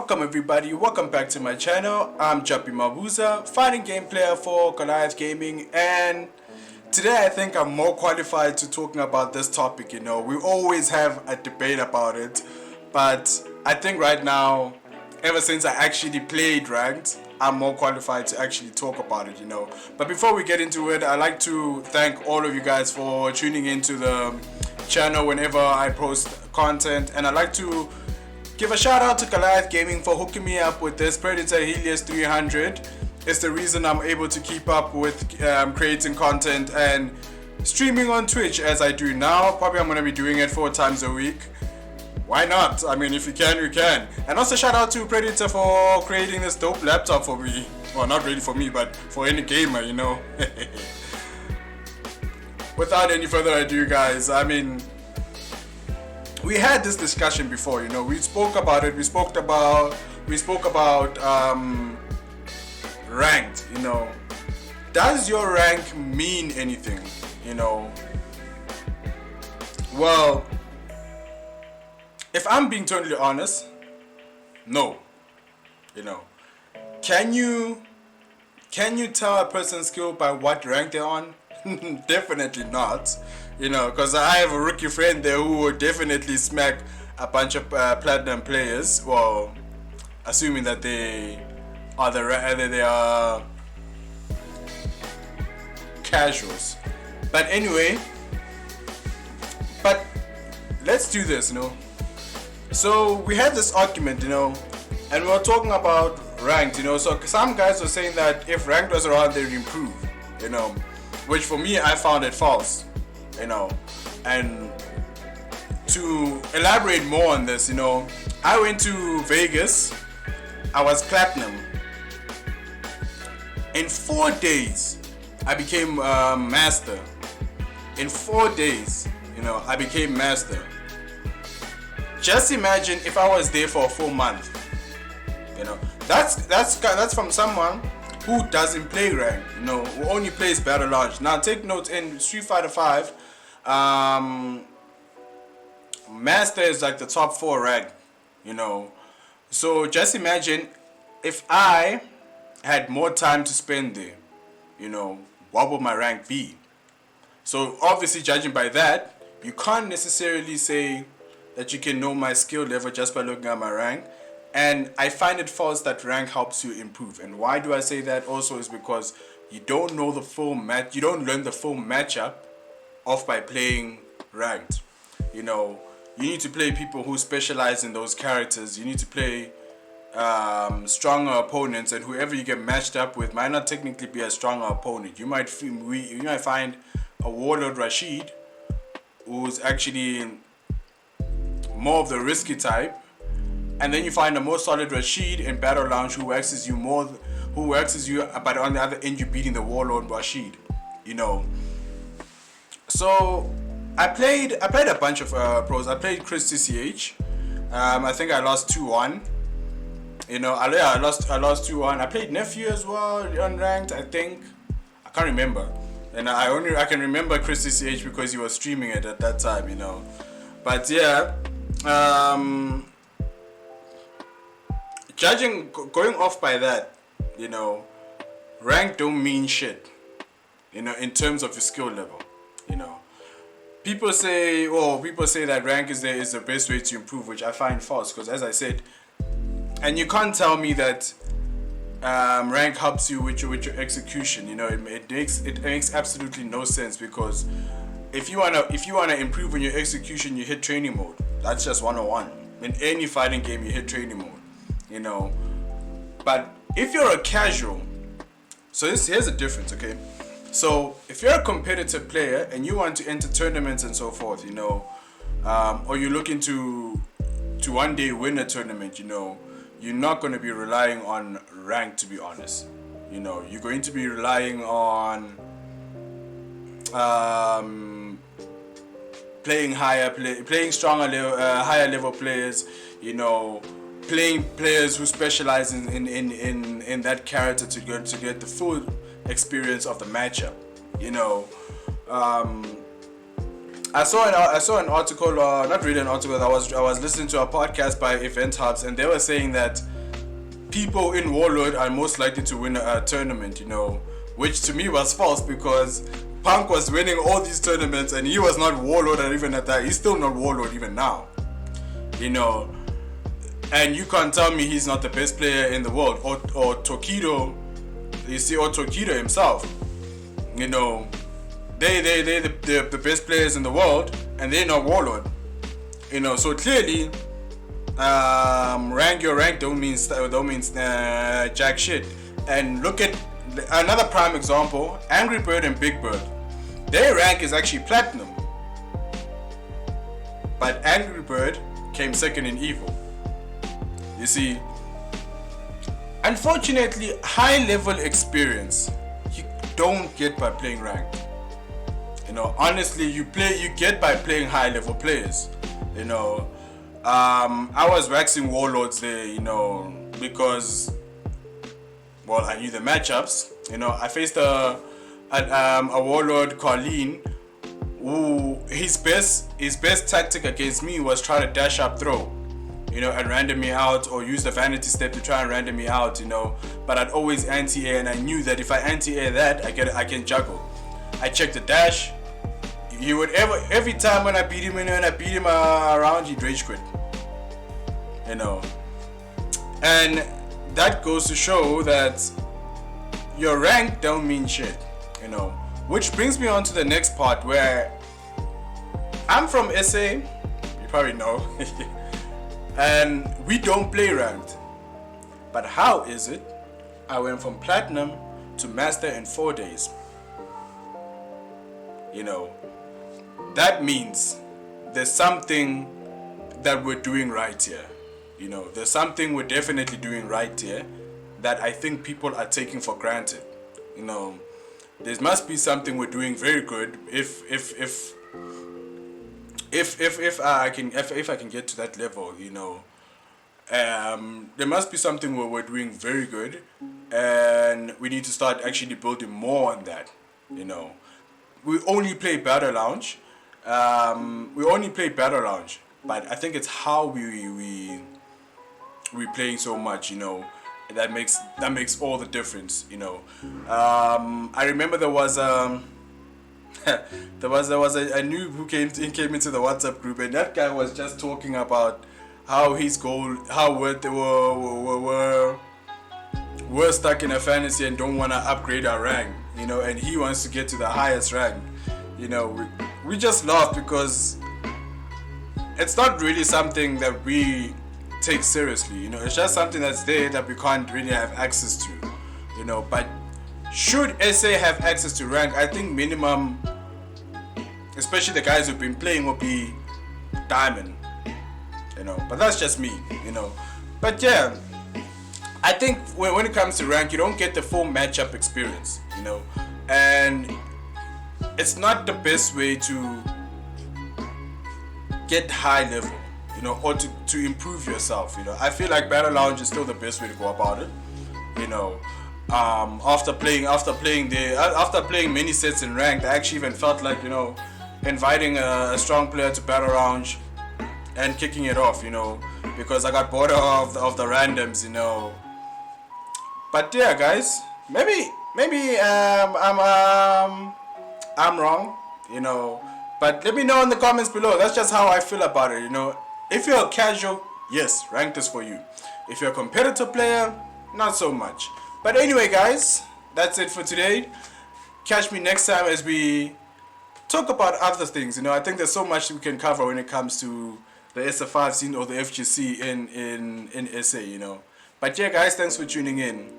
Welcome everybody, welcome back to my channel. I'm Jappy Mabuza, fighting game player for Goliath Gaming, and today I think I'm more qualified to talking about this topic. We always have a debate about it, but I think right now, ever since I actually played ranked, I'm more qualified to actually talk about it. But before we get into it, I'd like to thank all of you guys for tuning into the channel whenever I post content, and I'd like to give a shout out to Goliath Gaming for hooking me up with this Predator Helios 300. It's the reason I'm able to keep up with creating content and streaming on Twitch as I do now. Probably I'm going to be doing it 4 times a week. Why not? I mean, if you can, you can. And also shout out to Predator for creating this dope laptop for me. Well, not really for me, but for any gamer, Without any further ado, guys, we had this discussion before, we spoke about it. We spoke about ranked, Does your rank mean anything, Well, if I'm being totally honest, no. Can you tell a person's skill by what rank they're on? Definitely not. Because I have a rookie friend there who would definitely smack a bunch of platinum players. Well, assuming that they are casuals. But anyway, let's do this, So we had this argument, and we were talking about ranked, So some guys were saying that if ranked was around, they'd improve, which for me, I found it false. And to elaborate more on this, I went to Vegas. I was platinum. In 4 days, I became master. In 4 days, I became master. Just imagine if I was there for a full month. That's from someone who doesn't play rank, who only plays Battle Launch. Now take note, in Street Fighter 5, Master is like the top 4 rank, So just imagine if I had more time to spend there, what would my rank be? So obviously, judging by that, you can't necessarily say that you can know my skill level just by looking at my rank. And I find it false that rank helps you improve. And why do I say that? Also is because you don't know the full match. You don't learn the full matchup off by playing ranked. You need to play people who specialize in those characters. You need to play stronger opponents, and whoever you get matched up with might not technically be a stronger opponent. You might find a Warlord Rashid who's actually more of the risky type. And then you find a more solid Rashid in Battle Lounge who waxes you, but on the other end you're beating the Warlord Rashid, So I played a bunch of pros. I played Chris TCH. I think I lost 2-1. I lost 2-1. I played Nephew as well, unranked. I think I can't remember, and I can remember Chris TCH because he was streaming it at that time, But yeah. Going off by that, rank don't mean shit, in terms of your skill level, People say that rank is the best way to improve, which I find false, because as I said, and you can't tell me that rank helps you with your execution, it makes absolutely no sense, because if you wanna improve on your execution, you hit training mode. That's just 101. In any fighting game, you hit training mode. But if you're a casual, so here's the difference, okay? So if you're a competitive player and you want to enter tournaments and so forth, or you're looking to one day win a tournament, you're not going to be relying on rank, to be honest. You're going to be relying on playing stronger higher level players, playing players who specialize in that character to get the full experience of the matchup. I saw an article, not really an article. I was listening to a podcast by Event Hubs, and they were saying that people in Warlord are most likely to win a tournament, you know, which to me was false because Punk was winning all these tournaments and he was not Warlord, or even at that, he's still not Warlord even now, you know. And you can't tell me he's not the best player in the world, or Tokido, you see, or Tokido himself, you know. They're the best players in the world, and they're not Warlord, you know. So clearly, your rank don't mean jack shit. And look at another prime example: Angry Bird and Big Bird. Their rank is actually platinum, but Angry Bird came second in Evo. You see, unfortunately, high level experience you don't get by playing ranked. You know, honestly, you get by playing high level players. You know, I was waxing Warlords there, you know, because, well, I knew the matchups. You know, I faced a Warlord, Colleen, who his best tactic against me was try to dash up throw, you know, and random me out, or use the vanity step to try and random me out, you know. But I'd always anti-air, and I knew that if I anti-air that, I can juggle. I checked the dash. He would every time when I beat him around, he'd rage quit. You know. And that goes to show that your rank don't mean shit, you know. Which brings me on to the next part, where I'm from SA, you probably know, and we don't play ranked. But how is it I went from platinum to master in 4 days? You know, that means there's something that we're doing right here. You know, there's something we're definitely doing right here that I think people are taking for granted. You know, there must be something we're doing very good if I can get to that level, you know. There must be something where we're doing very good, and we need to start actually building more on that, you know. We only play Battle Lounge. But I think it's how we playing so much, you know, that makes all the difference, you know. I remember there was a noob who came into the WhatsApp group, and that guy was just talking about how his goal, how we're stuck in a fantasy and don't want to upgrade our rank, you know, and he wants to get to the highest rank. You know, we just laugh because it's not really something that we take seriously, you know. It's just something that's there that we can't really have access to, you know. But should SA have access to rank, I think minimum, especially the guys who've been playing, will be diamond, you know. But that's just me, you know. But yeah, I think when it comes to rank, you don't get the full matchup experience, you know, and it's not the best way to get high level, you know, or to improve yourself, you know. I feel like Battle Lounge is still the best way to go about it, you know. After playing many sets in ranked, I actually even felt like, you know, inviting a strong player to Battle Lounge and kicking it off, you know, because I got bored of the randoms, you know. But yeah, guys, maybe I'm wrong, you know. But let me know in the comments below. That's just how I feel about it, you know. If you're a casual, yes, ranked is for you. If you're a competitive player, not so much. But anyway, guys, that's it for today. Catch me next time as we talk about other things, you know. I think there's so much we can cover when it comes to the SF5 scene or the FGC in SA, you know. But yeah, guys, thanks for tuning in.